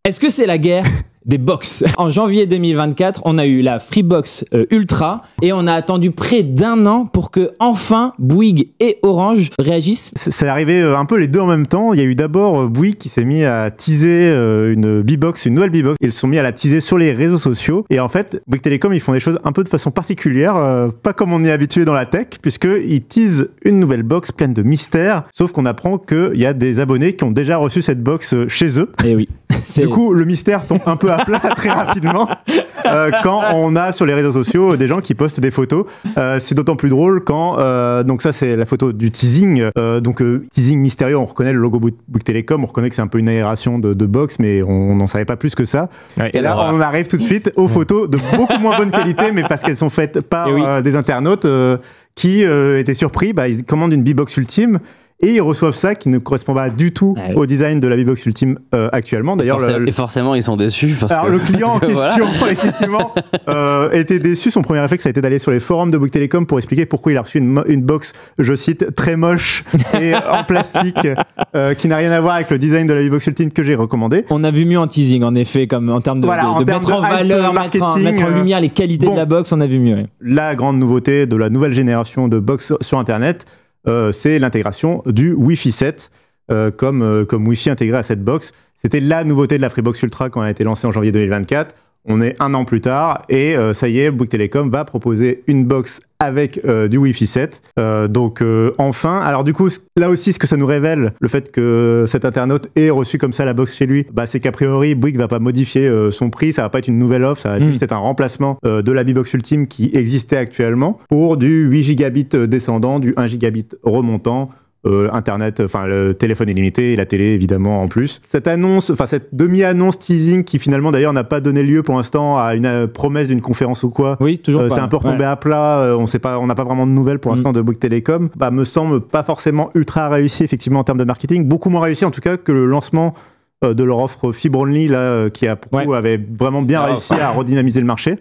Est-ce que c'est la guerre des box? En janvier 2024, on a eu la Freebox Ultra et on a attendu près d'1 an pour que enfin Bouygues et Orange réagissent. C'est arrivé un peu les deux en même temps. Il y a eu d'abord Bouygues qui s'est mis à teaser une B-Box, une nouvelle B-Box. Ils se sont mis à la teaser sur les réseaux sociaux. Et en fait, Bouygues Telecom, ils font des choses un peu de façon particulière, pas comme on est habitué dans la tech, puisqu'ils teasent une nouvelle box pleine de mystères. Sauf qu'on apprend qu'il y a des abonnés qui ont déjà reçu cette box chez eux. Et oui. Du coup, le mystère tombe un peu à plat très rapidement quand on a sur les réseaux sociaux des gens qui postent des photos. C'est d'autant plus drôle quand... donc ça, c'est la photo du teasing. Teasing mystérieux, on reconnaît le logo Bouygues Telecom, on reconnaît que c'est un peu une aération de box, mais on n'en savait pas plus que ça. Ouais, et là, on arrive tout de suite aux photos de beaucoup moins bonne qualité, mais parce qu'elles sont faites par des internautes qui étaient surpris. Ils commandent une B-Box Ultime. Et ils reçoivent ça qui ne correspond pas du tout au design de la B-Box Ultime actuellement. D'ailleurs, et forcément, ils sont déçus. Le client en question, effectivement, était déçu. Son premier réflexe a été d'aller sur les forums de Bouygues Telecom pour expliquer pourquoi il a reçu une box, je cite, très moche et en plastique, qui n'a rien à voir avec le design de la B-Box Ultime que j'ai recommandé. On a vu mieux en teasing, en effet, comme en termes de mettre en valeur, mettre en lumière les qualités de la box, on a vu mieux. Ouais. La grande nouveauté de la nouvelle génération de box sur Internet, c'est l'intégration du Wi-Fi 7 comme Wi-Fi intégré à cette box. C'était la nouveauté de la Freebox Ultra quand elle a été lancée en janvier 2024. On est 1 an plus tard et ça y est, Bouygues Telecom va proposer une box avec du Wi-Fi 7. Enfin, alors du coup, là aussi, ce que ça nous révèle, le fait que cet internaute ait reçu comme ça la box chez lui, c'est qu'a priori, Bouygues va pas modifier son prix, ça va pas être une nouvelle offre, ça va juste être un remplacement de la B-Box Ultime qui existait actuellement pour du 8 gigabits descendant, du 1 gigabit remontant, Internet, le téléphone illimité et la télé évidemment en plus. Cette annonce, cette demi-annonce teasing qui finalement d'ailleurs n'a pas donné lieu pour l'instant à une promesse d'une conférence ou quoi. Oui, toujours pas. C'est un peu retombé à plat. On n'a pas vraiment de nouvelles pour l'instant de Bouygues Telecom. Me semble pas forcément ultra réussi effectivement en termes de marketing. Beaucoup moins réussi en tout cas que le lancement de leur offre fibre only là, qui a pour coup avait vraiment bien réussi à redynamiser le marché.